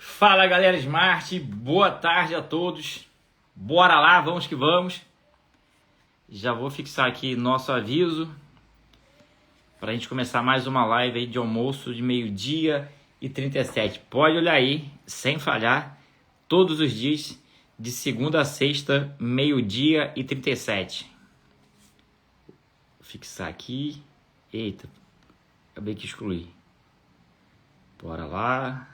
Fala galera Smart, boa tarde a todos. Bora lá, vamos que vamos. Já vou fixar aqui nosso aviso para a gente começar mais uma live aí de almoço de meio-dia e 37. Pode olhar aí, sem falhar, todos os dias, de segunda a sexta, meio-dia e 37. Vou fixar aqui. Eita, acabei que excluir. Bora lá.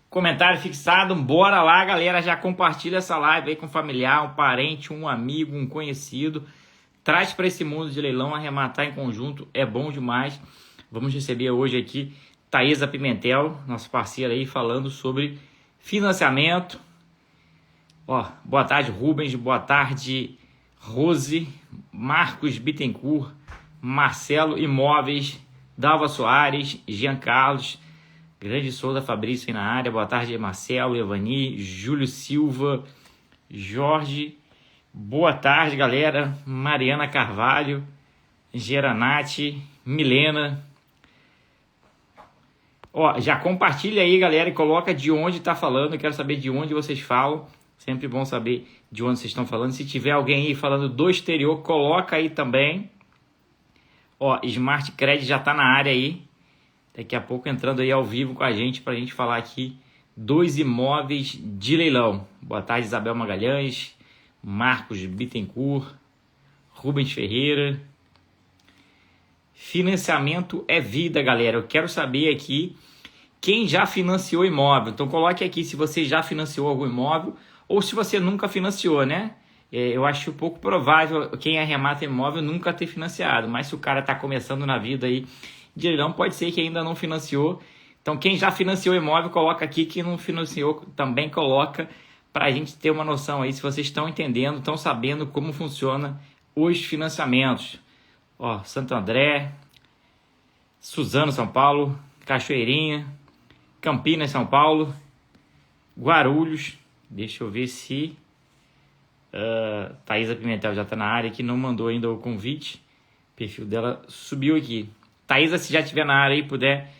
Comentário fixado, bora lá galera, já compartilha essa live aí com um familiar, um parente, um amigo, um conhecido. Traz para esse mundo de leilão, arrematar em conjunto, é bom demais. Vamos receber hoje aqui Thaisa Pimentel, nossa parceira aí, falando sobre financiamento. Boa tarde Rubens, boa tarde Rose, Marcos Bittencourt, Marcelo Imóveis, Dalva Soares, Jean Carlos, Grande Souza Fabrício aí na área. Boa tarde, Marcelo, Evani, Júlio Silva, Jorge. Boa tarde, galera. Mariana Carvalho, Geranati, Milena. Já compartilha aí, galera, e coloca de onde tá falando. Eu quero saber de onde vocês falam. Sempre bom saber de onde vocês estão falando. Se tiver alguém aí falando do exterior, coloca aí também. Smart Credit já tá na área aí. Daqui a pouco entrando aí ao vivo com a gente para a gente falar aqui dos imóveis de leilão. Boa tarde, Isabel Magalhães, Marcos Bittencourt, Rubens Ferreira. Financiamento é vida, galera. Eu quero saber aqui quem já financiou imóvel. Então coloque aqui se você já financiou algum imóvel ou se você nunca financiou, né? Eu acho pouco provável quem arremata imóvel nunca ter financiado. Mas se o cara está começando na vida aí de leilão, pode ser que ainda não financiou. Então quem já financiou imóvel, coloca aqui. Quem não financiou também coloca, para a gente ter uma noção aí se vocês estão entendendo, estão sabendo como funciona os financiamentos. Santo André, Suzano, São Paulo, Cachoeirinha, Campinas, São Paulo, Guarulhos. Deixa eu ver se Thaisa Pimentel já está na área, que não mandou ainda o convite. O perfil dela subiu aqui. Thaisa, se já estiver na área e puder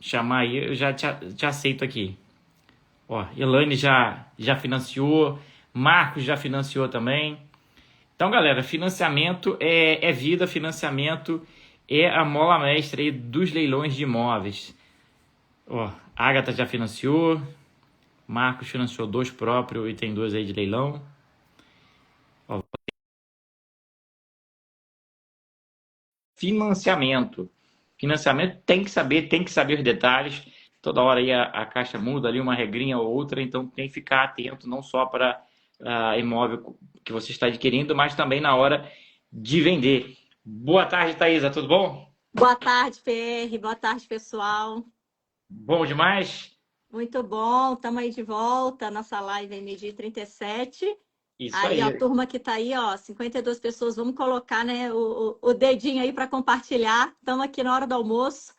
chamar aí, eu já te aceito aqui. Elaine já financiou, Marcos já financiou também. Então, galera, financiamento é vida, financiamento é a mola mestra aí dos leilões de imóveis. Agatha já financiou, Marcos financiou 2 próprios e tem 2 aí de leilão. Financiamento tem que saber os detalhes. Toda hora aí a Caixa muda ali uma regrinha ou outra, então tem que ficar atento não só para imóvel que você está adquirindo, mas também na hora de vender. Boa tarde, Thaisa, tudo bom? Boa tarde, PR. Boa tarde, pessoal. Bom demais? Muito bom. Estamos aí de volta. Nossa live aí, meio-dia e 37. Isso Aí, aí. a turma que está aí, 52 pessoas. Vamos colocar, né, o dedinho aí para compartilhar. Estamos aqui na hora do almoço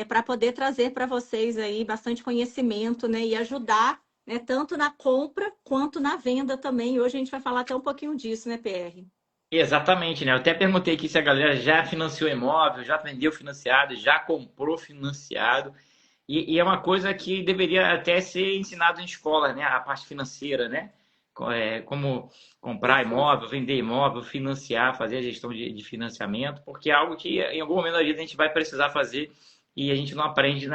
para poder trazer para vocês aí bastante conhecimento, né, e ajudar, né, tanto na compra quanto na venda também. E hoje a gente vai falar até um pouquinho disso, né, PR? Exatamente, né? Eu até perguntei aqui se a galera já financiou imóvel, já vendeu financiado, já comprou financiado. E é uma coisa que deveria até ser ensinado em escola, né? A parte financeira, né? Como comprar imóvel, vender imóvel, financiar, fazer a gestão de financiamento, porque é algo que em algum momento da vida a gente vai precisar fazer e a gente não aprende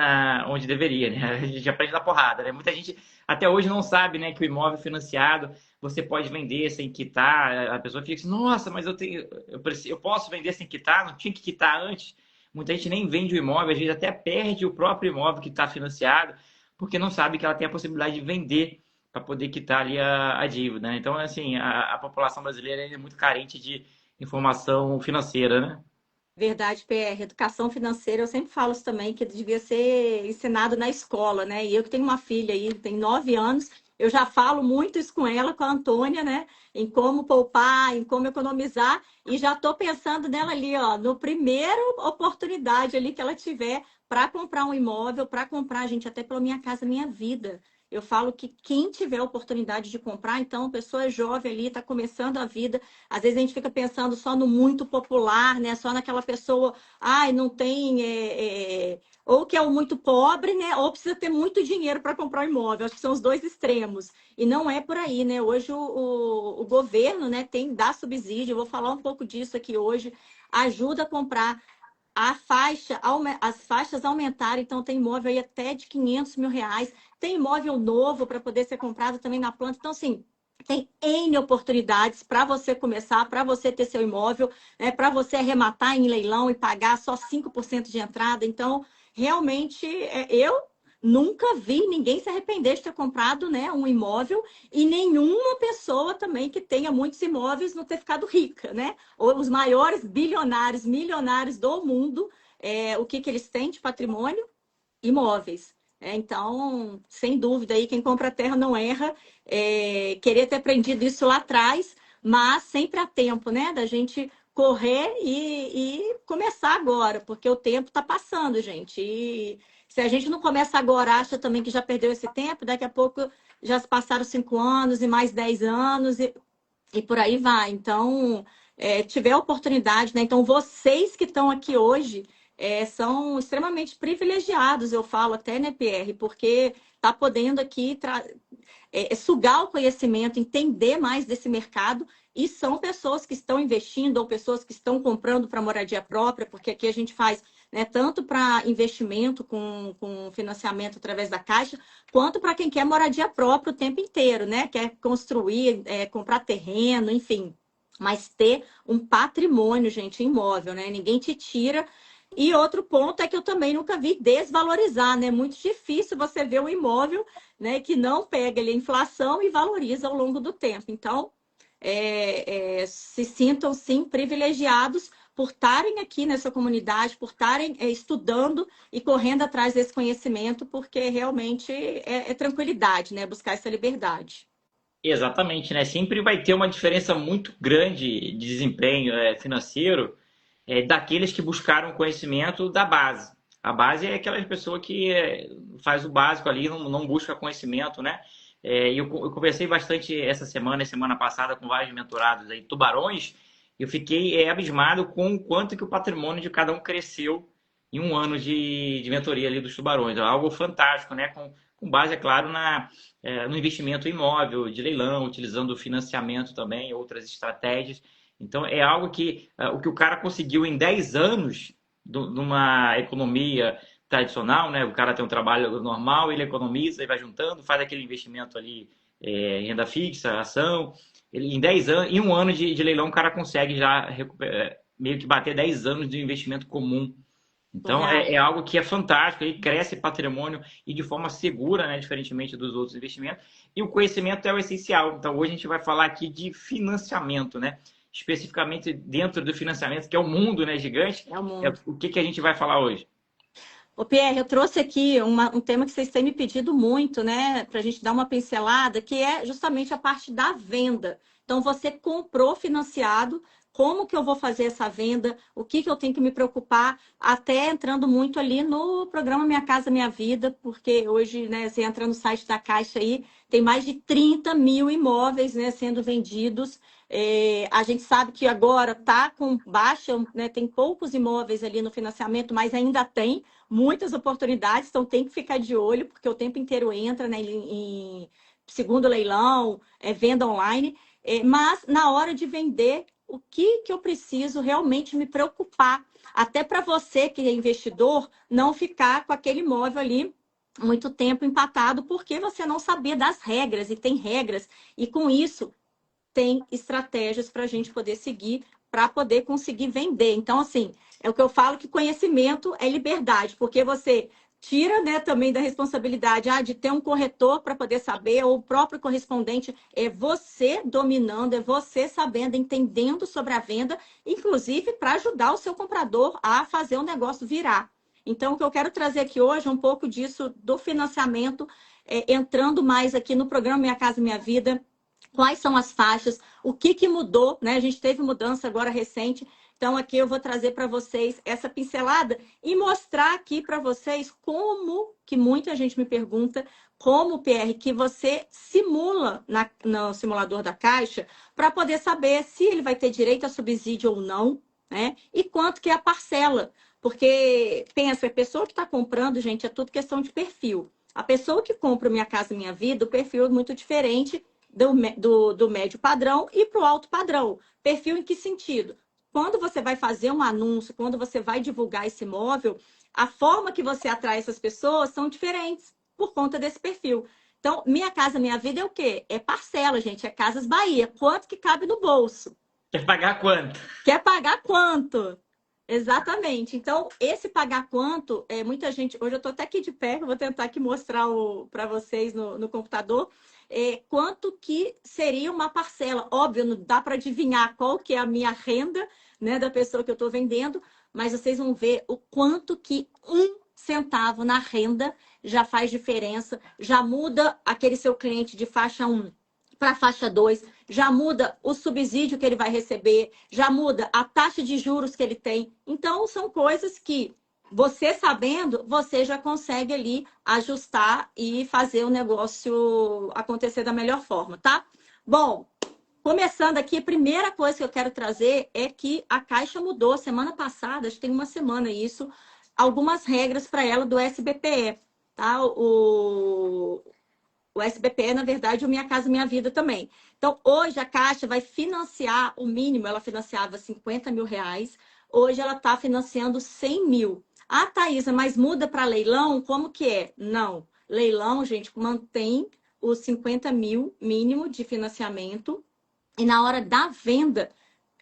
onde deveria, né? A gente aprende na porrada, né? Muita gente até hoje não sabe, né, que o imóvel financiado você pode vender sem quitar. A pessoa fica assim, nossa, mas eu posso vender sem quitar? Não tinha que quitar antes? Muita gente nem vende o imóvel, às vezes até perde o próprio imóvel que está financiado, porque não sabe que ela tem a possibilidade de vender para poder quitar ali a dívida, né? Então, assim, a população brasileira é muito carente de informação financeira, né? Verdade, PR. Educação financeira, eu sempre falo isso também, que devia ser ensinado na escola, né? E eu que tenho uma filha aí, tem 9 anos, eu já falo muito isso com ela, com a Antônia, né? Em como poupar, em como economizar, e já estou pensando nela ali, no primeiro oportunidade ali que ela tiver para comprar um imóvel, para comprar, gente, até pela Minha Casa Minha Vida. Eu falo que quem tiver a oportunidade de comprar, então, pessoa jovem ali, está começando a vida. Às vezes a gente fica pensando só no muito popular, né? Só naquela pessoa, ai, não tem. Ou que é o muito pobre, né? Ou precisa ter muito dinheiro para comprar um imóvel. Acho que são os dois extremos. E não é por aí, né? Hoje o governo, né, dá subsídio. Eu vou falar um pouco disso aqui hoje. Ajuda a comprar as faixas aumentaram, então tem imóvel aí até de 500 mil reais. Tem imóvel novo para poder ser comprado também na planta. Então, assim, tem N oportunidades para você começar, para você ter seu imóvel, né, para você arrematar em leilão e pagar só 5% de entrada. Então, realmente, eu nunca vi ninguém se arrepender de ter comprado, né, um imóvel e nenhuma pessoa também que tenha muitos imóveis não ter ficado rica, né? Ou os maiores bilionários, milionários do mundo, o que eles têm de patrimônio? Imóveis. Então, sem dúvida, aí quem compra terra não erra. Queria ter aprendido isso lá atrás, mas sempre há tempo, né? Da gente correr e começar agora, porque o tempo está passando, gente. E se a gente não começa agora, acha também que já perdeu esse tempo, daqui a pouco já se passaram 5 anos e mais 10 anos e por aí vai. Então, tiver a oportunidade, né? Então, vocês que estão aqui hoje são extremamente privilegiados, eu falo até, né, Pierre, porque está podendo aqui sugar o conhecimento, entender mais desse mercado, e são pessoas que estão investindo ou pessoas que estão comprando para moradia própria, porque aqui a gente faz, né, tanto para investimento com financiamento através da Caixa, quanto para quem quer moradia própria o tempo inteiro, né? Quer construir, comprar terreno, enfim. Mas ter um patrimônio, gente, imóvel, né? Ninguém te tira. E outro ponto é que eu também nunca vi desvalorizar, né? Muito difícil você ver um imóvel, né, que não pega ali a inflação e valoriza ao longo do tempo. Então, se sintam, sim, privilegiados por estarem aqui nessa comunidade, por estarem estudando e correndo atrás desse conhecimento, porque realmente é tranquilidade, né? Buscar essa liberdade. Exatamente, né? Sempre vai ter uma diferença muito grande de desempenho financeiro daqueles que buscaram conhecimento da base. A base é aquela pessoa que faz o básico ali, não busca conhecimento, né? E eu conversei bastante essa semana e semana passada com vários mentorados aí, tubarões, e eu fiquei abismado com o quanto que o patrimônio de cada um cresceu em um ano de mentoria ali dos tubarões. É algo fantástico, né? Com base, é claro, no investimento imóvel, de leilão, utilizando o financiamento também, outras estratégias. Então, é algo que o que o cara conseguiu em 10 anos numa economia tradicional, né? O cara tem um trabalho normal, ele economiza e vai juntando, faz aquele investimento ali em renda fixa, ação. Ele, em 10 anos, em um ano de leilão, o cara consegue já meio que bater 10 anos de investimento comum. Então, Surreal. é algo que é fantástico, aí cresce patrimônio e de forma segura, né, diferentemente dos outros investimentos. E o conhecimento é o essencial. Então, hoje a gente vai falar aqui de financiamento, né? Especificamente dentro do financiamento, que é o mundo, né, gigante. É o mundo. O que a gente vai falar hoje? Ô, Pierre, eu trouxe aqui um tema que vocês têm me pedido muito, né, para a gente dar uma pincelada, que é justamente a parte da venda. Então, você comprou financiado, como que eu vou fazer essa venda? O que eu tenho que me preocupar? Até entrando muito ali no programa Minha Casa Minha Vida, porque hoje, né, você entra no site da Caixa aí, tem mais de 30 mil imóveis, né, sendo vendidos. A gente sabe que agora está com baixa, né, tem poucos imóveis ali no financiamento, mas ainda tem muitas oportunidades, então tem que ficar de olho, porque o tempo inteiro entra, né, em segundo leilão, venda online. Mas na hora de vender, o que eu preciso realmente me preocupar? Até para você que é investidor, não ficar com aquele imóvel ali muito tempo empatado, porque você não sabia das regras, e tem regras, e com isso tem estratégias para a gente poder seguir, para poder conseguir vender. Então, assim, é o que eu falo que conhecimento é liberdade, porque você tira, né, também da responsabilidade de ter um corretor para poder saber, ou o próprio correspondente, é você dominando, é você sabendo, entendendo sobre a venda, inclusive para ajudar o seu comprador a fazer o negócio virar. Então, o que eu quero trazer aqui hoje é um pouco disso do financiamento, entrando mais aqui no programa Minha Casa Minha Vida. Quais são as faixas? O que mudou, né? A gente teve mudança agora recente Então, aqui eu vou trazer para vocês essa pincelada e mostrar aqui para vocês como, que muita gente me pergunta, como, PR, que você simula no simulador da Caixa para poder saber se ele vai ter direito a subsídio ou não, né? E quanto que é a parcela. Porque, pensa, a pessoa que está comprando, gente, é tudo questão de perfil. A pessoa que compra o Minha Casa Minha Vida, o perfil é muito diferente do médio padrão e para o alto padrão. Perfil em que sentido? Quando você vai fazer um anúncio, quando você vai divulgar esse imóvel, a forma que você atrai essas pessoas são diferentes por conta desse perfil. Então, Minha Casa Minha Vida é o quê? É parcela, gente, é Casas Bahia. Quanto que cabe no bolso? Quer pagar quanto? Quer pagar quanto? Exatamente. Então, esse pagar quanto, muita gente. Hoje eu estou até aqui de pé, eu vou tentar aqui mostrar para vocês no computador. Quanto que seria uma parcela. Óbvio, não dá para adivinhar qual que é a minha renda, né, da pessoa que eu estou vendendo, mas vocês vão ver o quanto que 1 centavo na renda já faz diferença, já muda aquele seu cliente de faixa 1 para faixa 2, já muda o subsídio que ele vai receber, já muda a taxa de juros que ele tem. Então, são coisas que você sabendo, você já consegue ali ajustar e fazer o negócio acontecer da melhor forma, tá? Bom, começando aqui, a primeira coisa que eu quero trazer é que a Caixa mudou semana passada, acho que tem uma semana isso, algumas regras para ela do SBPE, tá? O SBPE, na verdade, o Minha Casa Minha Vida também. Então, hoje a Caixa vai financiar o mínimo, ela financiava 50 mil reais, hoje ela está financiando 100 mil. Ah, Thaisa, mas muda para leilão? Como que é? Não. Leilão, gente, mantém os 50 mil mínimo de financiamento e na hora da venda,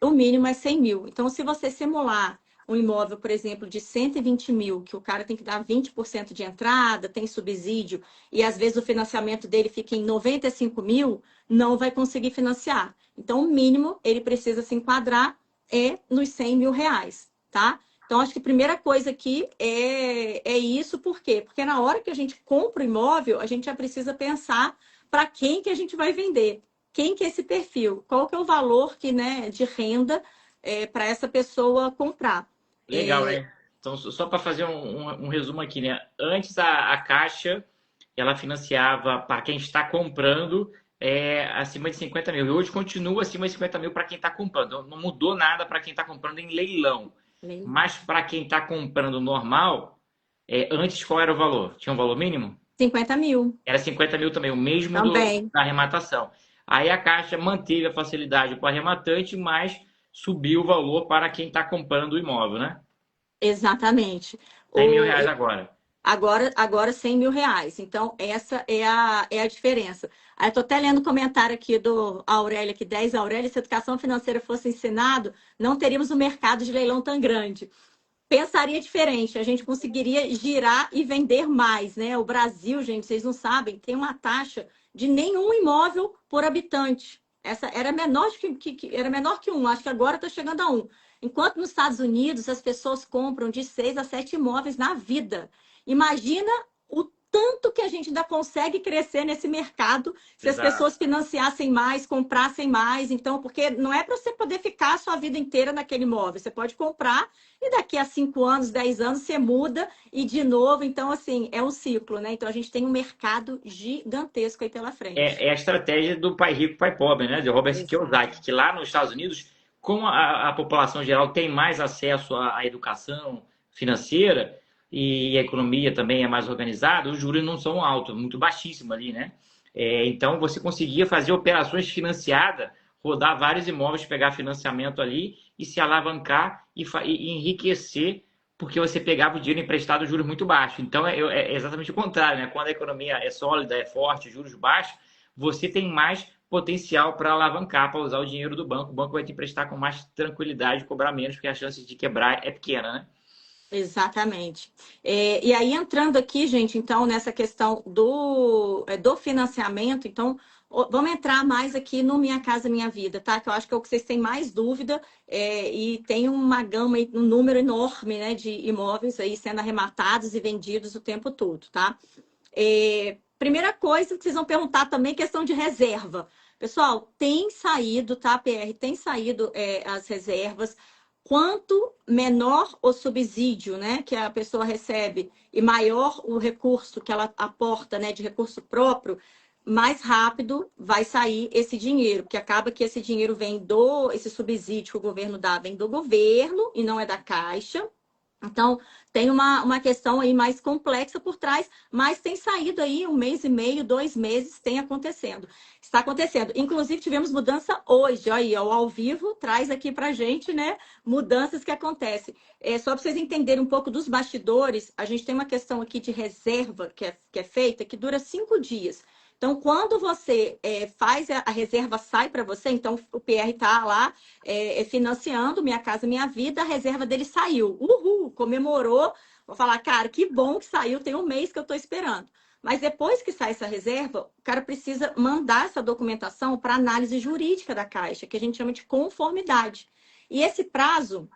o mínimo é 100 mil. Então, se você simular um imóvel, por exemplo, de 120 mil, que o cara tem que dar 20% de entrada, tem subsídio, e às vezes o financiamento dele fica em 95 mil, não vai conseguir financiar. Então, o mínimo ele precisa se enquadrar nos 100 mil reais, tá? Então, acho que a primeira coisa aqui é isso, por quê? Porque na hora que a gente compra o imóvel, a gente já precisa pensar para quem que a gente vai vender. Quem que é esse perfil? Qual que é o valor que, né, de renda para essa pessoa comprar? Legal, né? Então, só para fazer um resumo aqui, né? Antes a Caixa, ela financiava para quem está comprando acima de 50 mil. E hoje continua acima de 50 mil para quem está comprando. Não mudou nada para quem está comprando em leilão. Mas para quem está comprando normal, antes qual era o valor? Tinha um valor mínimo? 50 mil. Era 50 mil também, o mesmo da arrematação. Aí a Caixa manteve a facilidade para o arrematante, mas subiu o valor para quem está comprando o imóvel, né? Exatamente. 100 mil reais agora. Agora 100 mil reais. Então, essa é a diferença. Aí eu estou até lendo o comentário aqui do Aurélia, que 10 Aurélia, se a educação financeira fosse ensinado, não teríamos um mercado de leilão tão grande. Pensaria diferente, a gente conseguiria girar e vender mais, né? O Brasil, gente, vocês não sabem, tem uma taxa de nenhum imóvel por habitante. Essa era menor era menor que um, acho que agora está chegando a um. Enquanto nos Estados Unidos as pessoas compram de 6 a 7 imóveis na vida. Imagina o tanto que a gente ainda consegue crescer nesse mercado se as pessoas financiassem mais, comprassem mais. Então, porque não é para você poder ficar a sua vida inteira naquele imóvel. Você pode comprar e daqui a 5 anos, 10 anos, você muda e de novo. Então, assim, é um ciclo, né? Então, a gente tem um mercado gigantesco aí pela frente. É a estratégia do pai rico, pai pobre, né? De Robert Kiyosaki, que lá nos Estados Unidos, como a população geral tem mais acesso à educação financeira, e a economia também é mais organizada, os juros não são altos, muito baixíssimo ali, né? Então, você conseguia fazer operações financiadas, rodar vários imóveis, pegar financiamento ali e se alavancar e enriquecer, porque você pegava o dinheiro emprestado, juros muito baixos. Então, é exatamente o contrário, né? Quando a economia é sólida, é forte, juros baixos, você tem mais potencial para alavancar, para usar o dinheiro do banco. O banco vai te emprestar com mais tranquilidade, cobrar menos, porque a chance de quebrar é pequena, né? Exatamente. E aí, entrando aqui, gente, então, nessa questão do financiamento, então, vamos entrar mais aqui no Minha Casa Minha Vida, tá? Que eu acho que é o que vocês têm mais dúvida, e tem uma gama, um número enorme, né, de imóveis aí sendo arrematados e vendidos o tempo todo, tá? Primeira coisa que vocês vão perguntar também, questão de reserva. Pessoal, tem saído, tá, PR? Tem saído as reservas. quanto menor o subsídio, né, que a pessoa recebe e maior o recurso que ela aporta, né, de recurso próprio, mais rápido vai sair esse dinheiro, porque acaba que esse dinheiro esse subsídio que o governo dá, vem do governo e não é da Caixa. Então, tem uma questão aí mais complexa por trás, mas tem saído aí 1 mês e meio, 2 meses, tem acontecendo. Está acontecendo. Inclusive, tivemos mudança hoje, olha aí, ao vivo, traz aqui para a gente, né, mudanças que acontecem. Só para vocês entenderem um pouco dos bastidores, a gente tem uma questão aqui de reserva que é feita, que dura 5 dias. Então, quando você faz a reserva, sai para você, então o PR está lá financiando Minha Casa Minha Vida, a reserva dele saiu. Uhul, comemorou. Vou falar, cara, que bom que saiu, tem 1 mês que eu estou esperando. Mas depois que sai essa reserva, o cara precisa mandar essa documentação para análise jurídica da Caixa, que a gente chama de conformidade. E esse prazo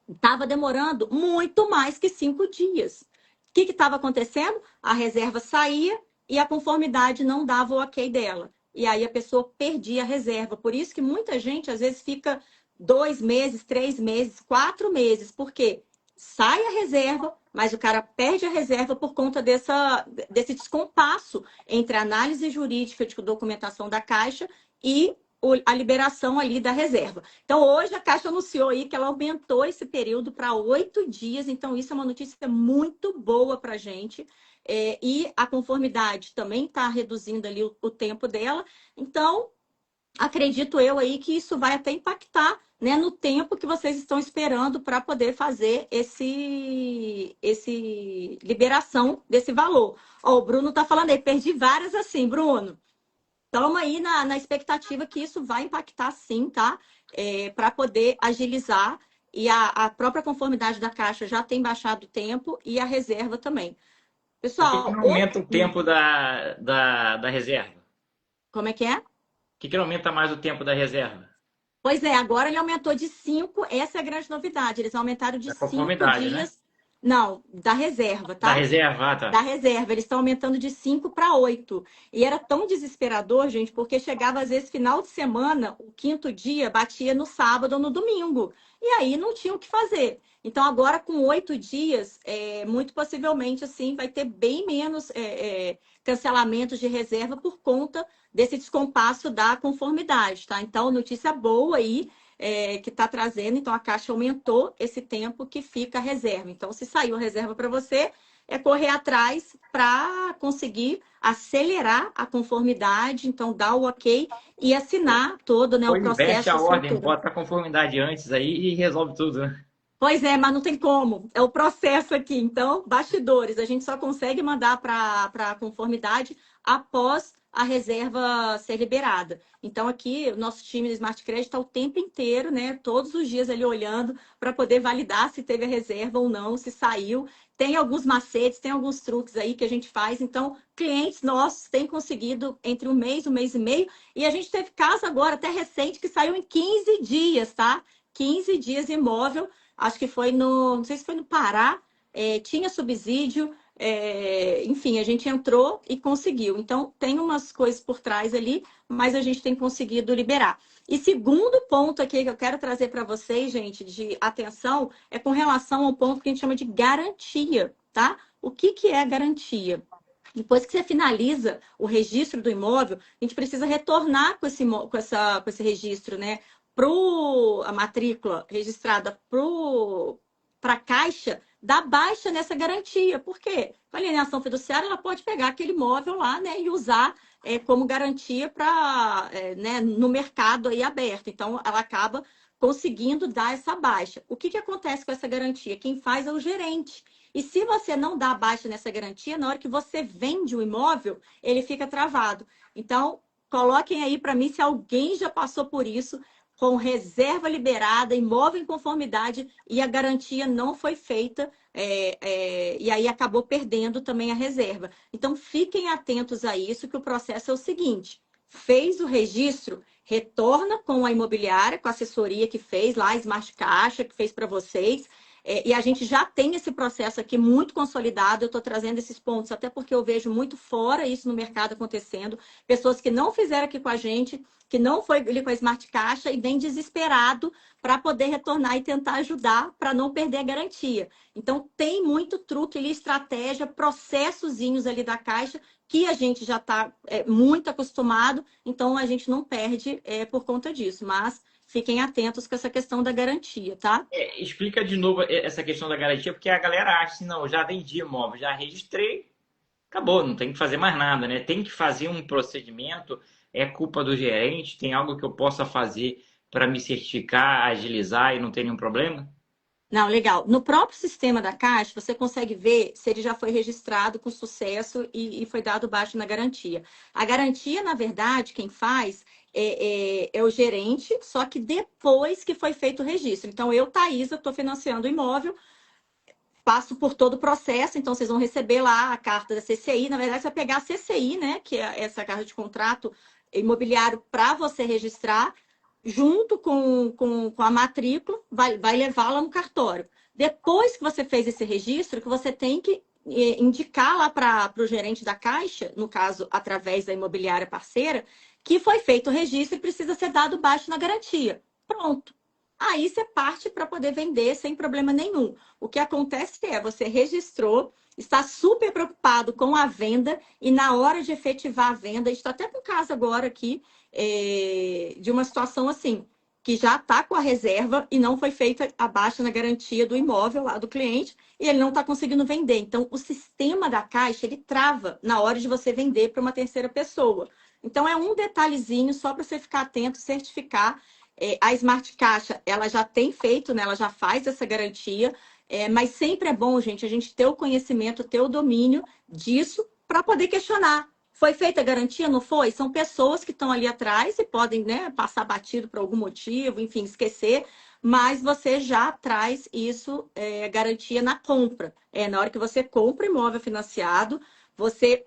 estava demorando muito mais que 5 dias. O que estava acontecendo? A reserva saía e a conformidade não dava o ok dela. E aí a pessoa perdia a reserva. Por isso que muita gente, às vezes, fica 2 meses, 3 meses, 4 meses. Por quê? Sai a reserva, mas o cara perde a reserva por conta desse descompasso entre a análise jurídica de documentação da Caixa e a liberação ali da reserva. Então, hoje a Caixa anunciou aí que ela aumentou esse período para 8 dias. Então, isso é uma notícia muito boa para a gente. E a conformidade também está reduzindo ali o tempo dela. Então, acredito eu aí que isso vai até impactar, né, no tempo que vocês estão esperando para poder fazer esse liberação desse valor. Ó, o Bruno está falando aí, perdi várias assim, Bruno. Estamos aí na expectativa que isso vai impactar sim, tá? Para poder agilizar. E a própria conformidade da Caixa já tem baixado o tempo e a reserva também. Por que não Pessoal, aumenta o tempo da reserva? como é que é? Por que não aumenta mais o tempo da reserva? Pois é, agora ele aumentou de 5, essa é a grande novidade. Eles aumentaram de Da 5 conformidade, né? dias. Não, da reserva, Da tá? reserva, Da tá. reserva. Eles estão aumentando de 5 para 8. E era tão desesperador, gente, porque chegava às vezes final de semana, o quinto dia batia no sábado ou no domingo. E aí não tinha o que fazer. Então, agora com 8 dias, muito possivelmente, assim, vai ter bem menos cancelamentos de reserva por conta desse descompasso da conformidade, tá? Então, notícia boa aí. Que está trazendo, então a Caixa aumentou esse tempo que fica a reserva. Então, se saiu a reserva para você, é correr atrás para conseguir acelerar a conformidade, então dar o ok e assinar todo, né, Ou o inverte processo a de ordem, escritura. bota a conformidade antes aí e resolve tudo, né? Pois é, mas não tem como. É o processo aqui. Então, bastidores, a gente só consegue mandar para a conformidade após a reserva ser liberada. Então, aqui, o nosso time do Smart Credit está o tempo inteiro, né? Todos os dias ali olhando para poder validar se teve a reserva ou não, se saiu. Tem alguns macetes, tem alguns truques aí que a gente faz. Então, clientes nossos têm conseguido entre 1 mês e meio. E a gente teve caso agora, até recente, que saiu em 15 dias, tá? 15 dias imóvel. Acho que foi não sei se foi no Pará, tinha subsídio, enfim, a gente entrou e conseguiu. Então, tem umas coisas por trás ali, mas a gente tem conseguido liberar. E segundo ponto aqui que eu quero trazer para vocês, gente, de atenção, é com relação ao ponto que a gente chama de garantia, tá? O que é garantia? Depois que você finaliza o registro do imóvel, a gente precisa retornar com esse registro, né? A matrícula registrada para a Caixa, dá baixa nessa garantia. Por quê? A alienação fiduciária ela pode pegar aquele imóvel lá, né, e usar como garantia para, né, no mercado aí aberto. Então, ela acaba conseguindo dar essa baixa. O que acontece com essa garantia? Quem faz é o gerente. E se você não dá baixa nessa garantia, na hora que você vende o imóvel, ele fica travado. Então, coloquem aí para mim se alguém já passou por isso, com reserva liberada, imóvel em conformidade e a garantia não foi feita, e aí acabou perdendo também a reserva. Então, fiquem atentos a isso, que o processo é o seguinte: fez o registro, retorna com a imobiliária, com a assessoria que fez lá, a Smart Caixa, que fez para vocês, E a gente já tem esse processo aqui muito consolidado. Eu estou trazendo esses pontos, até porque eu vejo muito fora isso no mercado acontecendo. Pessoas que não fizeram aqui com a gente, que não foi ali com a Smart Caixa e vem desesperado para poder retornar e tentar ajudar para não perder a garantia. Então, tem muito truque ali, estratégia, processozinhos ali da Caixa que a gente já está muito acostumado, então a gente não perde por conta disso. Mas fiquem atentos com essa questão da garantia, tá? Explica de novo essa questão da garantia, porque a galera acha assim, não, eu já vendi imóvel, já registrei, acabou, não tem que fazer mais nada, né? Tem que fazer um procedimento, é culpa do gerente, tem algo que eu possa fazer para me certificar, agilizar e não ter nenhum problema? Não, legal. No próprio sistema da Caixa, você consegue ver se ele já foi registrado com sucesso e foi dado baixo na garantia. A garantia, na verdade, quem faz é o gerente, só que depois que foi feito o registro. Então, eu, Thaisa, estou financiando o imóvel, passo por todo o processo, então vocês vão receber lá a carta da CCI. Na verdade, você vai pegar a CCI, né, que é essa carta de contrato imobiliário para você registrar, junto com a matrícula, vai levá-la no cartório. Depois que você fez esse registro, que você tem que indicar lá para o gerente da Caixa, no caso, através da imobiliária parceira, que foi feito o registro e precisa ser dado baixo na garantia. Pronto. Aí você parte para poder vender sem problema nenhum. O que acontece é, você registrou, está super preocupado com a venda e na hora de efetivar a venda, está até com caso agora aqui de uma situação assim, que já está com a reserva e não foi feita a baixa na garantia do imóvel lá do cliente e ele não está conseguindo vender. Então, o sistema da Caixa, ele trava na hora de você vender para uma terceira pessoa. Então, é um detalhezinho só para você ficar atento, certificar. A Smart Caixa, ela já tem feito, né? Ela já faz essa garantia, mas sempre é bom, gente, a gente ter o conhecimento, ter o domínio disso para poder questionar. Foi feita a garantia, não foi? São pessoas que estão ali atrás e podem, né, passar batido por algum motivo, enfim, esquecer, mas você já traz isso, garantia na compra. Na hora que você compra imóvel financiado, você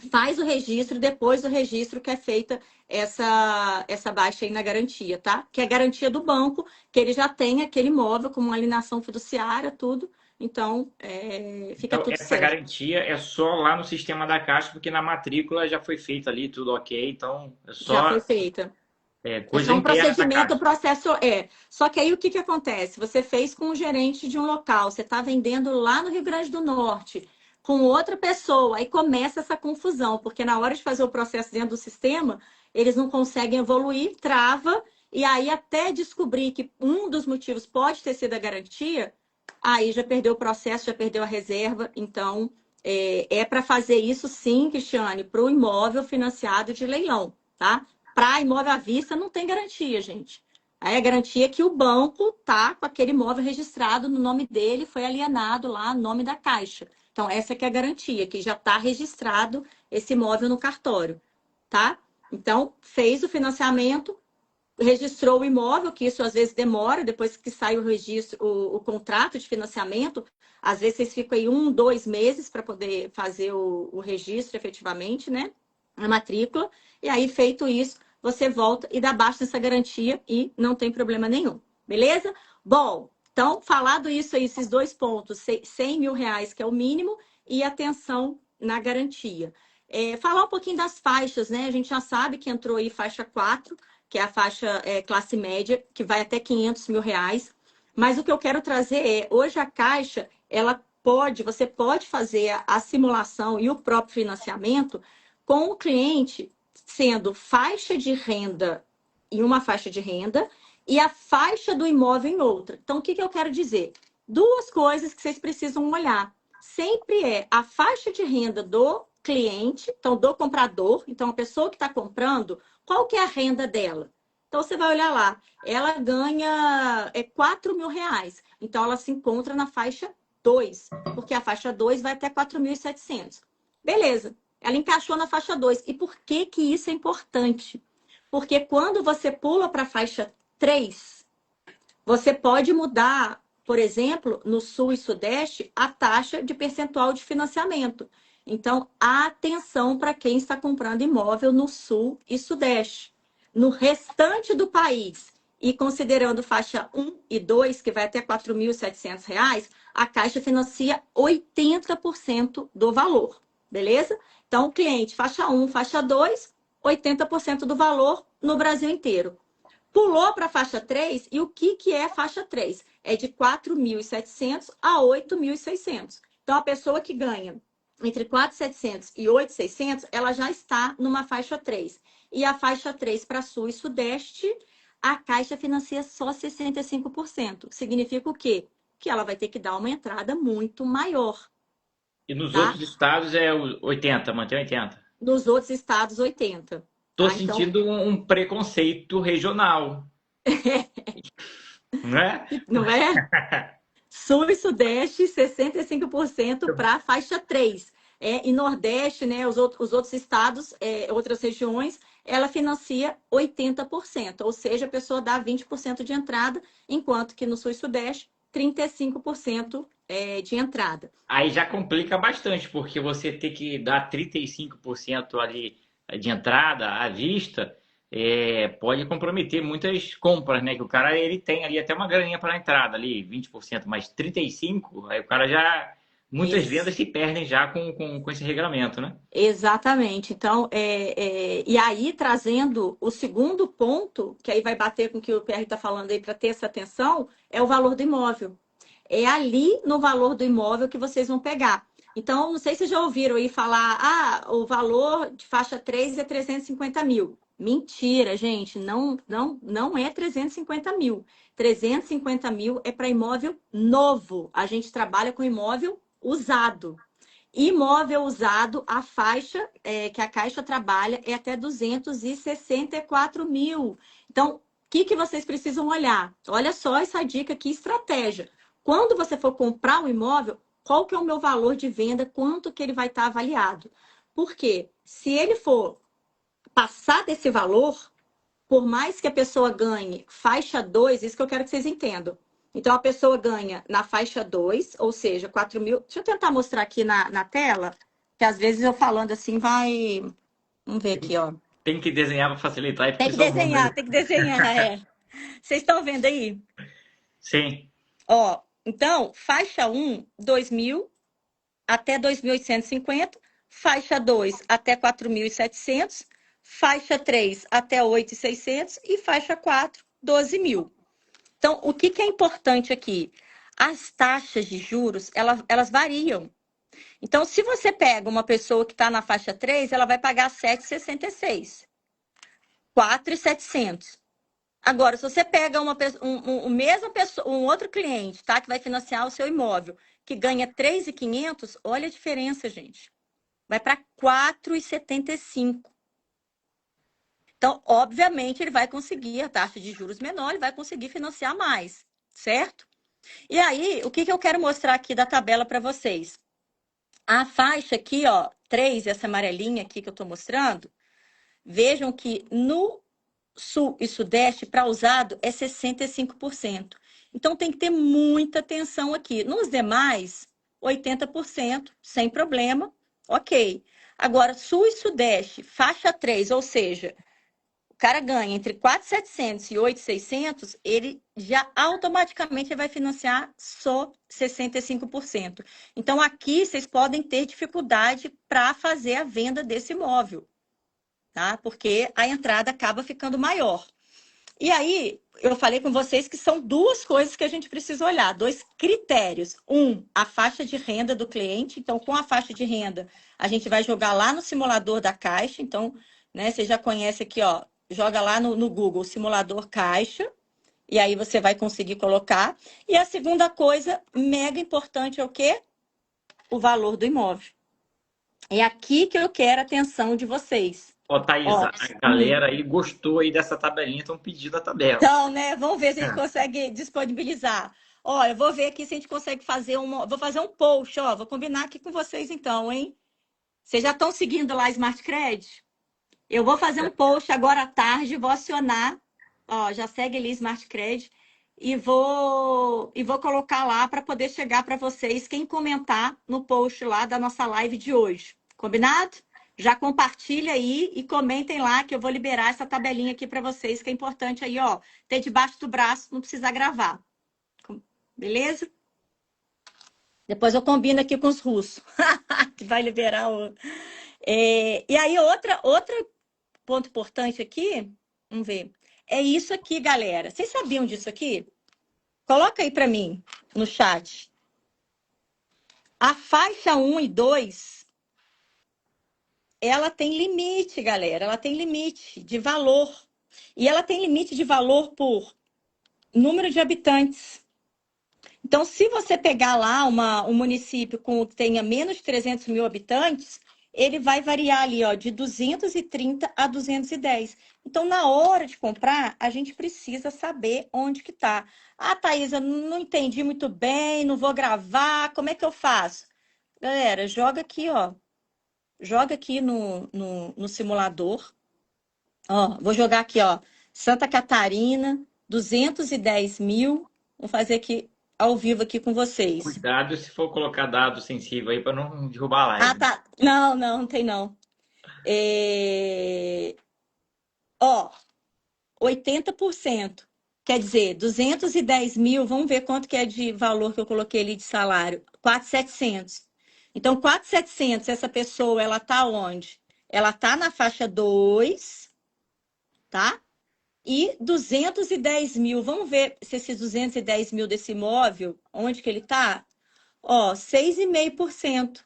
faz o registro, depois do registro que é feita essa baixa aí na garantia, tá? Que é a garantia do banco, que ele já tem aquele imóvel com uma alienação fiduciária, tudo. Então, fica Então, tudo essa certo. garantia é só lá no sistema da Caixa, porque na matrícula já foi feito ali, tudo ok, então é Já foi só feita. É coisa só um interna da procedimento, o Caixa. processo é. Só que aí o que acontece? Você fez com o gerente de um local, você está vendendo lá no Rio Grande do Norte, com outra pessoa, aí começa essa confusão, porque na hora de fazer o processo dentro do sistema, eles não conseguem evoluir, trava, e aí até descobrir que um dos motivos pode ter sido a garantia, aí já perdeu o processo, já perdeu a reserva. Então, para fazer isso sim, Cristiane, para o imóvel financiado de leilão, tá? Para imóvel à vista não tem garantia, gente. Aí a garantia é que o banco tá com aquele imóvel registrado no nome dele, foi alienado lá no nome da Caixa. Então, essa que é a garantia, que já está registrado esse imóvel no cartório, tá? Então, fez o financiamento, registrou o imóvel, que isso às vezes demora, depois que sai o registro, o contrato de financiamento, às vezes vocês ficam aí 1, 2 meses para poder fazer o registro efetivamente, né? A matrícula. E aí, feito isso, você volta e dá baixa nessa garantia e não tem problema nenhum. Beleza? Bom, então, falado isso aí, esses dois pontos, R$ 100.000, que é o mínimo, e atenção na garantia. Falar um pouquinho das faixas, né? A gente já sabe que entrou aí faixa 4, que é a faixa classe média, que vai até R$ 500.000. Mas o que eu quero trazer hoje a Caixa, você pode fazer a simulação e o próprio financiamento com o cliente sendo faixa de renda em uma faixa de renda e a faixa do imóvel em outra. Então, o que eu quero dizer? Duas coisas que vocês precisam olhar. Sempre a faixa de renda do cliente, então do comprador, então a pessoa que está comprando, qual que é a renda dela? Então, você vai olhar lá, ela ganha R$ 4.000, então ela se encontra na faixa 2, porque a faixa 2 vai até 4.700. Beleza, ela encaixou na faixa 2. E por que que isso é importante? Porque quando você pula para a faixa 3, você pode mudar, por exemplo, no Sul e Sudeste, a taxa de percentual de financiamento. Então, atenção para quem está comprando imóvel no Sul e Sudeste. No restante do país E considerando faixa 1 e 2, que vai até R$ 4.700, a Caixa financia 80% do valor, beleza? Então, o cliente, faixa 1, faixa 2, 80% do valor no Brasil inteiro. Pulou para a faixa 3, e o que é faixa 3? É de 4.700 a 8.600. Então, a pessoa que ganha entre 4.700 e 8.600, ela já está numa faixa 3. E a faixa 3 para Sul e Sudeste, a Caixa financia só 65%. Significa o quê? Que ela vai ter que dar uma entrada muito maior, E nos tá? outros estados é 80, mantém 80. Nos outros estados, 80. Tô Tá? Então, sentindo um preconceito regional, não é? não é? Sul e Sudeste, 65% para a faixa 3. E Nordeste, né, os outros estados, outras regiões, ela financia 80%, ou seja, a pessoa dá 20% de entrada, enquanto que no Sul e Sudeste, 35% de entrada. Aí já complica bastante, porque você ter que dar 35% ali de entrada à vista, pode comprometer muitas compras, né? Que o cara ele tem ali até uma graninha para a entrada ali, 20%, mas 35%, aí o cara já. Muitas vendas se perdem já com esse regulamento, né? Exatamente. Então, e aí trazendo o segundo ponto, que aí vai bater com o que o PR está falando aí para ter essa atenção, é o valor do imóvel. É ali no valor do imóvel que vocês vão pegar. Então, não sei se já ouviram aí falar, o valor de faixa 3 é 350 mil. Mentira, gente, não é 350 mil. 350 mil é para imóvel novo. A gente trabalha com imóvel usado. Imóvel usado, a faixa que a Caixa trabalha é até 264 mil. Então, o que vocês precisam olhar? Olha só essa dica aqui, estratégia. Quando você for comprar um imóvel, qual que é o meu valor de venda? Quanto que ele vai estar avaliado? Porque se ele for passar desse valor, por mais que a pessoa ganhe faixa 2, isso que eu quero que vocês entendam. Então, a pessoa ganha na faixa 2, ou seja, 4 mil. Deixa eu tentar mostrar aqui na tela, que às vezes eu falando assim vai. Vamos ver aqui, ó. Tem que desenhar para facilitar, porque são números. Tem que desenhar, Vocês estão vendo aí? Sim. Ó, então, faixa 1, 2.000 até 2.850, faixa 2 até 4.700, faixa 3 até 8.600 e faixa 4, 12 mil. Então, o que é importante aqui? As taxas de juros, elas variam. Então, se você pega uma pessoa que está na faixa 3, ela vai pagar 7,66, 4,700. Agora, se você pega um outro cliente, tá, que vai financiar o seu imóvel, que ganha 3.500, olha a diferença, gente. Vai para 4,75. Então, obviamente, ele vai conseguir a taxa de juros menor, ele vai conseguir financiar mais, certo? E aí, o que eu quero mostrar aqui da tabela para vocês? A faixa aqui, ó, 3, essa amarelinha aqui que eu estou mostrando, vejam que no Sul e Sudeste, para usado, é 65%. Então, tem que ter muita atenção aqui. Nos demais, 80%, sem problema, ok. Agora, Sul e Sudeste, faixa 3, ou seja, o cara ganha entre 4.700 e 8.600, ele já automaticamente vai financiar só 65%. Então, aqui vocês podem ter dificuldade para fazer a venda desse imóvel, tá? Porque a entrada acaba ficando maior. E aí, eu falei com vocês que são duas coisas que a gente precisa olhar, dois critérios. A faixa de renda do cliente. Então, com a faixa de renda, a gente vai jogar lá no simulador da Caixa. Então, né, você já conhece aqui, ó, joga lá no Google, simulador Caixa, e aí você vai conseguir colocar. E a segunda coisa, mega importante, é o quê? O valor do imóvel. É aqui que eu quero a atenção de vocês. Ó, Thaís, a galera aí gostou aí dessa tabelinha, estão pedindo a tabela. Então, né, vamos ver se a gente consegue disponibilizar. Ó, eu vou ver aqui se a gente consegue fazer vou fazer um post, ó, vou combinar aqui com vocês então, hein? Vocês já estão seguindo lá a Smart Credit? Eu vou fazer um post agora à tarde, vou acionar, ó, já segue ali Smart Credit e vou colocar lá para poder chegar para vocês quem comentar no post lá da nossa live de hoje. Combinado? já compartilha aí e comentem lá que eu vou liberar essa tabelinha aqui para vocês, que é importante aí, ó, ter debaixo do braço, não precisa gravar. Beleza? Depois eu combino aqui com os russos, que vai liberar o... e aí, outro ponto importante aqui, vamos ver, é isso aqui, galera. Vocês sabiam disso aqui? Coloca aí para mim, no chat. A faixa 1 e 2, ela tem limite, galera. Ela tem limite de valor. E ela tem limite de valor por número de habitantes. Então, se você pegar lá um município que tenha menos de 300 mil habitantes, ele vai variar ali, ó, de 230 a 210. Então, na hora de comprar, a gente precisa saber onde que tá. Ah, Thaisa, não entendi muito bem, não vou gravar, como é que eu faço? Galera, joga aqui, ó. Joga aqui no simulador. Ó, vou jogar aqui, ó. Santa Catarina, 210 mil. Vou fazer aqui ao vivo aqui com vocês. Cuidado se for colocar dado sensível aí para não derrubar a Ah, live. tá. Não, não tem não. Ó, 80%. Quer dizer, 210 mil, vamos ver quanto que é de valor que eu coloquei ali de salário. 4.700. Então, 4.700, essa pessoa, ela tá onde? Ela tá na faixa 2, tá? E 210 mil, vamos ver se esses 210 mil desse imóvel, onde que ele tá? Ó, 6,5%.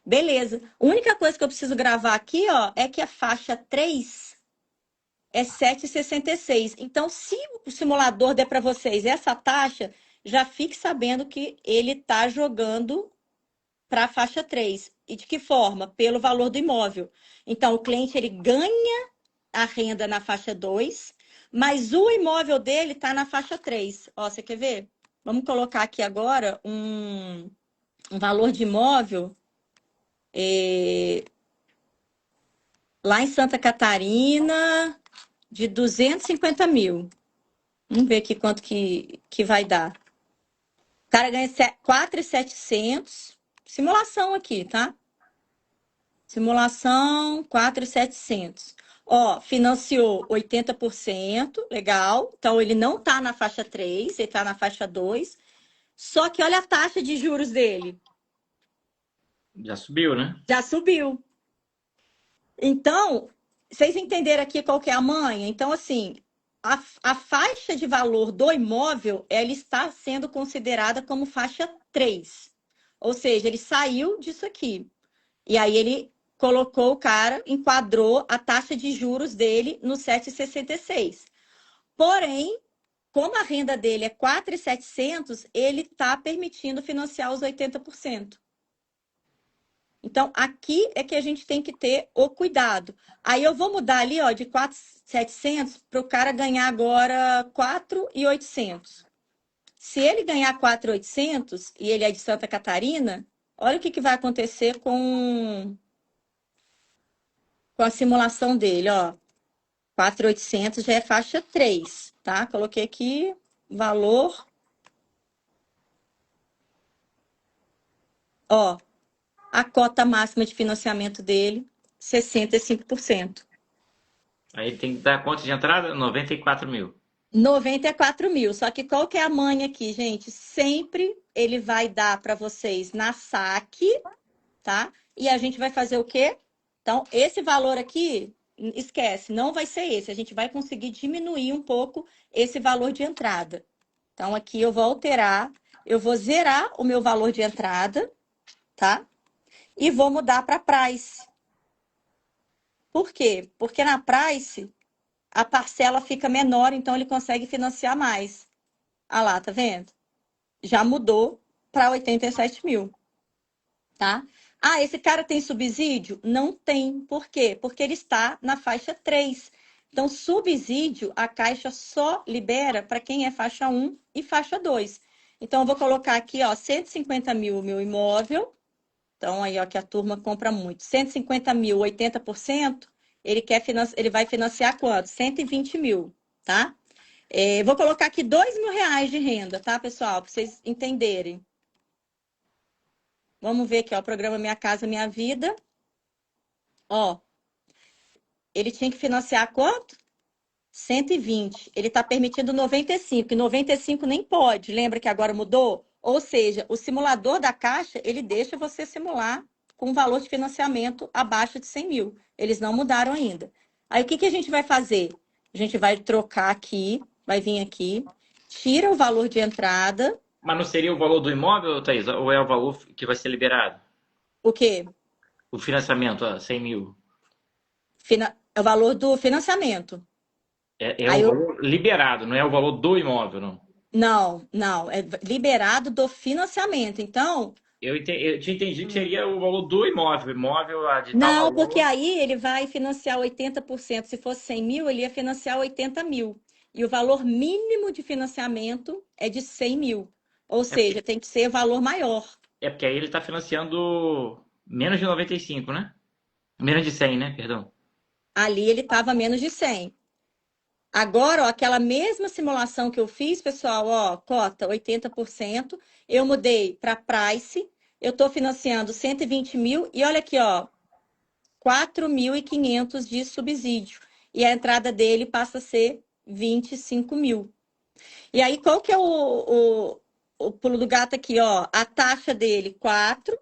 Beleza. A única coisa que eu preciso gravar aqui, ó, é que a faixa 3 é 7,66. Então, se o simulador der para vocês essa taxa, já fique sabendo que ele está jogando para a faixa 3. E de que forma? Pelo valor do imóvel. Então, o cliente ele ganha a renda na faixa 2, mas o imóvel dele está na faixa 3. Ó, você quer ver? Vamos colocar aqui agora um valor de imóvel lá em Santa Catarina de 250 mil. Vamos ver aqui quanto que vai dar. O cara ganha 4.700. Simulação aqui, tá? Simulação 4.700. Ó, financiou 80%, legal. Então, ele não tá na faixa 3, ele tá na faixa 2. Só que olha a taxa de juros dele. Já subiu, né? Já subiu. Então, vocês entenderam aqui qual que é a manha? Então, assim, a faixa de valor do imóvel, ela está sendo considerada como faixa 3. Ou seja, ele saiu disso aqui. E aí ele colocou o cara, enquadrou a taxa de juros dele no 7,66. Porém, como a renda dele é 4.700, ele está permitindo financiar os 80%. Então, aqui é que a gente tem que ter o cuidado. Aí eu vou mudar ali, ó, de 4.700 para o cara ganhar agora 4.800. Se ele ganhar 4.800 e ele é de Santa Catarina, olha o que vai acontecer com a simulação dele, ó. 4.800 já é faixa 3, tá? Coloquei aqui valor. Ó, a cota máxima de financiamento dele, 65%. Aí tem que dar conta de entrada, 94 mil. 94 mil. Só que qual que é a manha aqui, gente? Sempre ele vai dar para vocês na saque, tá? E a gente vai fazer o quê? Então, esse valor aqui, esquece, não vai ser esse. A gente vai conseguir diminuir um pouco esse valor de entrada. Então, aqui eu vou alterar, eu vou zerar o meu valor de entrada, tá? E vou mudar para price. Por quê? Porque na price a parcela fica menor, então ele consegue financiar mais. Ah lá, tá vendo? Já mudou para 87 mil, tá? Ah, esse cara tem subsídio? Não tem. Por quê? Porque ele está na faixa 3. Então, subsídio, a Caixa só libera para quem é faixa 1 e faixa 2. Então, eu vou colocar aqui, ó, 150 mil o meu imóvel. Então, aí, ó, que a turma compra muito. 150 mil, 80%, ele vai financiar quanto? 120 mil, tá? Vou colocar aqui R$ 2.000 de renda, tá, pessoal? Para vocês entenderem. Vamos ver aqui, ó, o programa Minha Casa Minha Vida. Ó, ele tinha que financiar quanto? 120. Ele está permitindo 95, e 95 nem pode. Lembra que agora mudou? Ou seja, o simulador da Caixa, ele deixa você simular com um valor de financiamento abaixo de 100 mil. Eles não mudaram ainda. Aí o que que a gente vai fazer? A gente vai trocar aqui, vai vir aqui, tira o valor de entrada. Mas não seria o valor do imóvel, Thaís? Ou é o valor que vai ser liberado? O quê? O financiamento, 100 mil. É o valor do financiamento. É Aí o eu, valor liberado, não é o valor do imóvel, não. não, é liberado do financiamento. Então, Eu tinha entendido que seria o valor do imóvel. Imóvel de tal não, porque valor. aí ele vai financiar 80%. Se fosse 100 mil, ele ia financiar 80 mil. E o valor mínimo de financiamento é de 100 mil. Ou É porque, seja, tem que ser valor maior. é porque aí ele está financiando menos de 95, né? Menos de 100, né? Perdão. Ali ele estava menos de 100. Agora, ó, aquela mesma simulação que eu fiz, pessoal, ó, cota 80%, eu mudei para price, eu estou financiando 120 mil e olha aqui, ó, 4.500 de subsídio. E a entrada dele passa a ser 25 mil. E aí, qual que é o pulo do gato aqui, ó? A taxa dele, 4,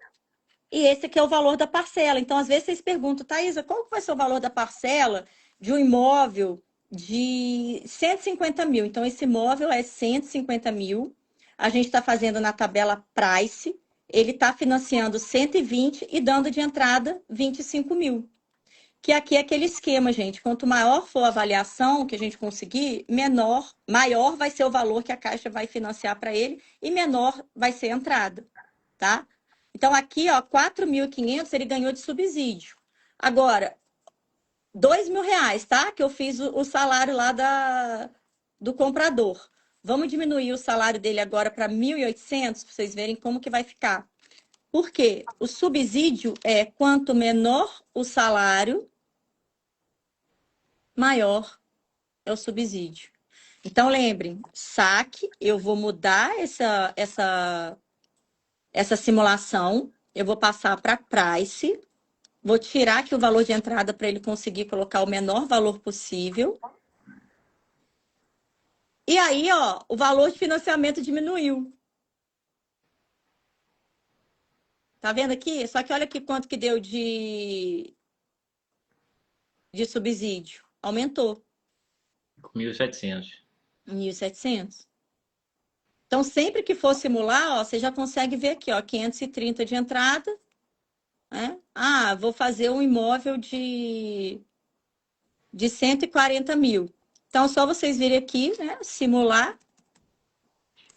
e esse aqui é o valor da parcela. Então, às vezes vocês perguntam, Thaisa, qual que vai ser o valor da parcela de um imóvel de 150 mil? Então, esse imóvel é 150 mil. A gente está fazendo na tabela Price. Ele está financiando 120 e dando de entrada 25 mil. Que aqui é aquele esquema, gente. Quanto maior for a avaliação que a gente conseguir, maior vai ser o valor que a Caixa vai financiar para ele e menor vai ser a entrada, tá? Então, aqui, ó, 4.500 ele ganhou de subsídio. Agora, R$ 2.000, tá? Que eu fiz o salário lá do comprador. Vamos diminuir o salário dele agora para 1.800 para vocês verem como que vai ficar. Por quê? O subsídio é quanto menor o salário, maior é o subsídio. Então, lembrem, saque, eu vou mudar essa simulação, eu vou passar para price, vou tirar aqui o valor de entrada para ele conseguir colocar o menor valor possível. E aí, ó, o valor de financiamento diminuiu. Tá vendo aqui? Só que olha aqui quanto que deu de subsídio. Aumentou, 1.700. 1.700. Então, sempre que for simular, ó, você já consegue ver aqui, ó, 530 de entrada, né? Ah, vou fazer um imóvel de 140 mil. Então, só vocês virem aqui, né? Simular,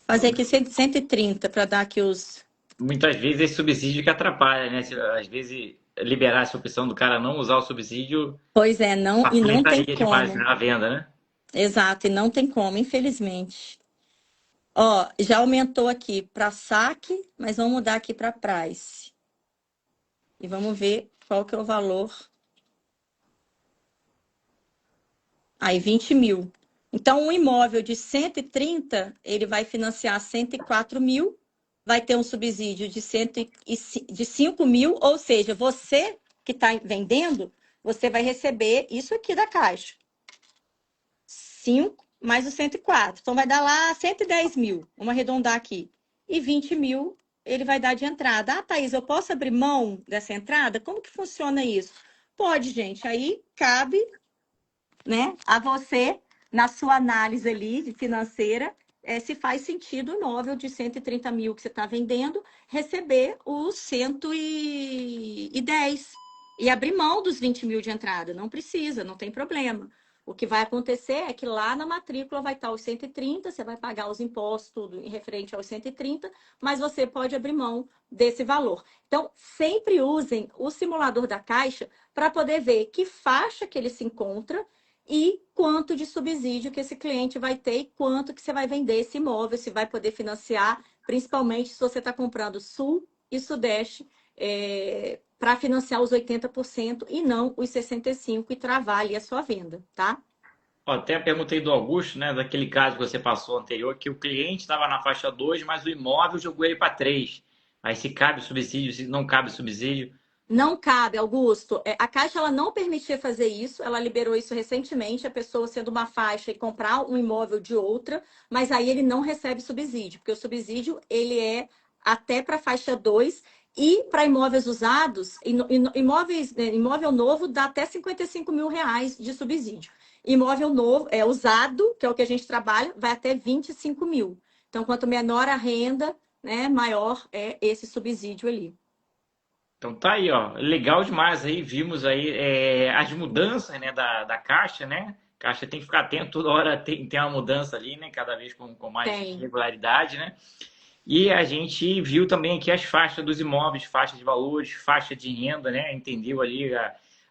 fazer aqui 130 para dar aqui os. Muitas vezes esse subsídio que atrapalha, né? Às vezes liberar essa opção do cara não usar o subsídio Pois é, não, e não tem facilitaria demais, como. né, a venda, né? Exato, e não tem como, infelizmente. Ó, já aumentou aqui para saque, mas vamos mudar aqui para price. E vamos ver qual que é o valor. Aí, 20 mil. Então, um imóvel de 130, ele vai financiar 104 mil, vai ter um subsídio de 5 mil, ou seja, você que está vendendo, você vai receber isso aqui da Caixa. 5 mais o 104. Então, vai dar lá 110 mil. Vamos arredondar aqui. E 20 mil ele vai dar de entrada. Ah, Thaís, eu posso abrir mão dessa entrada? Como que funciona isso? Pode, gente. Aí cabe, né, a você, na sua análise ali de financeira, se faz sentido o imóvel de 130 mil que você está vendendo, receber os 110 e abrir mão dos 20 mil de entrada. Não precisa, não tem problema. O que vai acontecer é que lá na matrícula vai estar os 130, você vai pagar os impostos, tudo em referente aos 130, mas você pode abrir mão desse valor. Então, sempre usem o simulador da Caixa para poder ver que faixa que ele se encontra e quanto de subsídio que esse cliente vai ter e quanto que você vai vender esse imóvel, se vai poder financiar, principalmente se você está comprando Sul e Sudeste, para financiar os 80% e não os 65% e travar ali a sua venda, tá? Ó, até perguntei do Augusto, né, daquele caso que você passou anterior, que o cliente estava na faixa 2, mas o imóvel jogou ele para 3. Aí se cabe subsídio, se não cabe subsídio. Não cabe, Augusto. A Caixa ela não permitia fazer isso, ela liberou isso recentemente, a pessoa sendo uma faixa e comprar um imóvel de outra, mas aí ele não recebe subsídio, porque o subsídio ele é até para faixa 2 e para imóveis usados, imóvel novo dá até R$ 55.000 de subsídio. Imóvel novo, usado, que é o que a gente trabalha, vai até 25 mil. Então, quanto menor a renda, né, maior é esse subsídio ali. Então tá aí, ó, legal demais aí, vimos aí as mudanças, né, da Caixa, né? Caixa tem que ficar atento, toda hora tem uma mudança ali, né? Cada vez com mais Tem. regularidade, né? E a gente viu também aqui as faixas dos imóveis, faixa de valores, faixa de renda, né? Entendeu ali,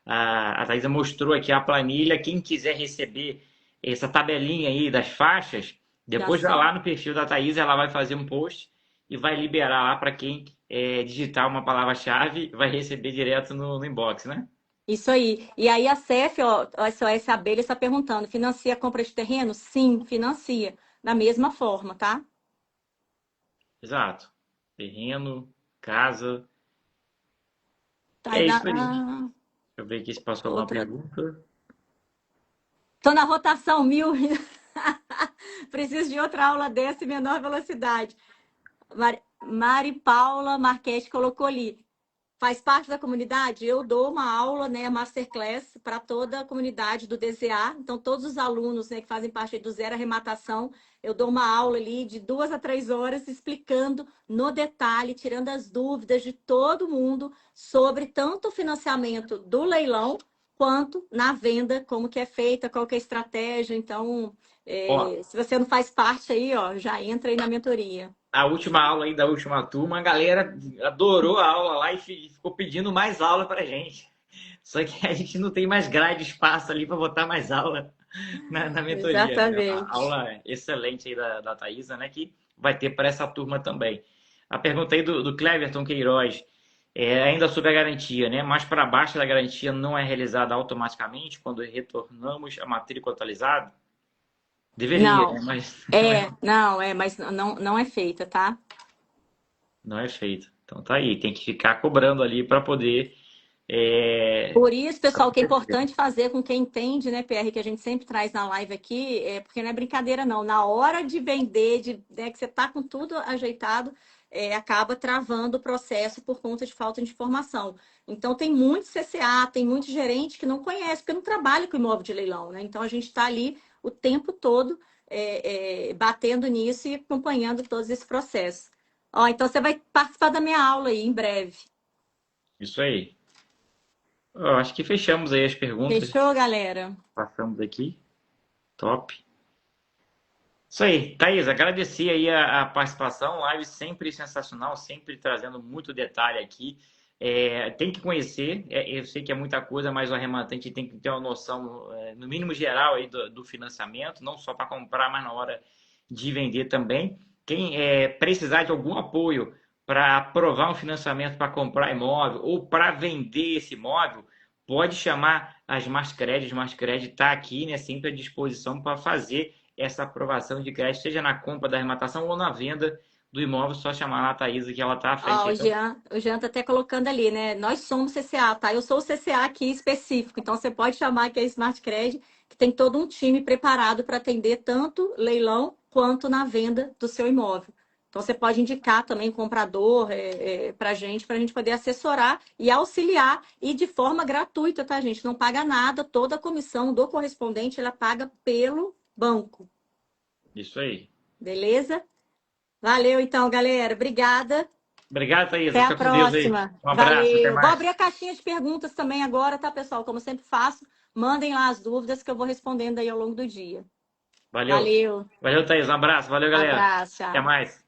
a Thaisa mostrou aqui a planilha. Quem quiser receber essa tabelinha aí das faixas, Já depois vai sei. lá no perfil da Thaisa, ela vai fazer um post e vai liberar lá para quem digitar uma palavra-chave, vai receber direto no inbox, né? Isso aí. E aí a CEF, ó, a SOS Abelha está perguntando, financia a compra de terreno? Sim, financia. Da mesma forma, tá? Exato. Terreno, casa. Tá É aí isso aí. Deixa eu ver aqui se passou alguma outra. pergunta. Tô na rotação 1000. Preciso de outra aula dessa em menor velocidade. Mari Paula Marquete colocou ali. Faz parte da comunidade? Eu dou uma aula, né, masterclass para toda a comunidade do DZA. Então, todos os alunos, né, que fazem parte do Zero Arrematação, eu dou uma aula ali de 2 a 3 horas explicando no detalhe, tirando as dúvidas de todo mundo sobre tanto o financiamento do leilão quanto na venda, como que é feita, qual que é a estratégia. Então, Ó, se você não faz parte aí, ó, já entra aí na mentoria. a última aula aí da última turma, a galera adorou a aula lá e ficou pedindo mais aula pra gente. Só que a gente não tem mais grade, espaço ali para botar mais aula na mentoria, né? A Exatamente. aula excelente aí da Thaisa, né? Que vai ter para essa turma também. A pergunta aí do Cleverton Queiroz, ainda sobre a garantia, né? Mais para baixo da garantia não é realizada automaticamente quando retornamos a matrícula atualizada? Deveria, né? Não, Mas mas não é feita, tá? não é feito. Então tá aí, tem que ficar cobrando ali para poder. Por isso, pessoal, que é Acontecer. importante fazer com quem entende, né, PR, que a gente sempre traz na live aqui, porque não é brincadeira, não. Na hora de vender, né, que você tá com tudo ajeitado, acaba travando o processo por conta de falta de informação. Então, tem muito CCA, tem muito gerente que não conhece, porque não trabalha com imóvel de leilão, né? Então, a gente está ali o tempo todo batendo nisso e acompanhando todos esses processos. Ó, então, você vai participar da minha aula aí em breve. Isso aí. Eu acho que fechamos aí as perguntas. Fechou, galera? Passamos aqui. Top. Isso aí, Thaís, agradecer aí a participação, live sempre sensacional, sempre trazendo muito detalhe aqui. Tem que conhecer, eu sei que é muita coisa, mas o arrematante tem que ter uma noção, no mínimo geral, aí do financiamento, não só para comprar, mas na hora de vender também. Quem precisar de algum apoio para aprovar um financiamento para comprar imóvel ou para vender esse imóvel, pode chamar a Smartcred. A Smartcred está aqui, né, sempre à disposição para fazer essa aprovação de crédito, seja na compra da arrematação ou na venda do imóvel, só chamar lá a Thaisa que ela está à frente. Ó, Então, o Jean tá até colocando ali, né? Nós somos CCA, tá? Eu sou o CCA aqui específico, então você pode chamar que é Smart Cred, que tem todo um time preparado para atender tanto leilão quanto na venda do seu imóvel. Então você pode indicar também comprador para a gente poder assessorar e auxiliar e de forma gratuita, tá, gente? Não paga nada, toda a comissão do correspondente ela paga pelo banco, isso aí. beleza? Valeu então, galera. Obrigada. Obrigado, Thaisa. Até a Fica com Deus aí. próxima. Um abraço, até Valeu. Vou mais. abrir a caixinha de perguntas também agora, tá, pessoal? Como eu sempre faço, mandem lá as dúvidas que eu vou respondendo aí ao longo do dia. Valeu. Valeu. Valeu, Thaís. Um abraço. Valeu, galera. Abraço. Até Tchau. mais.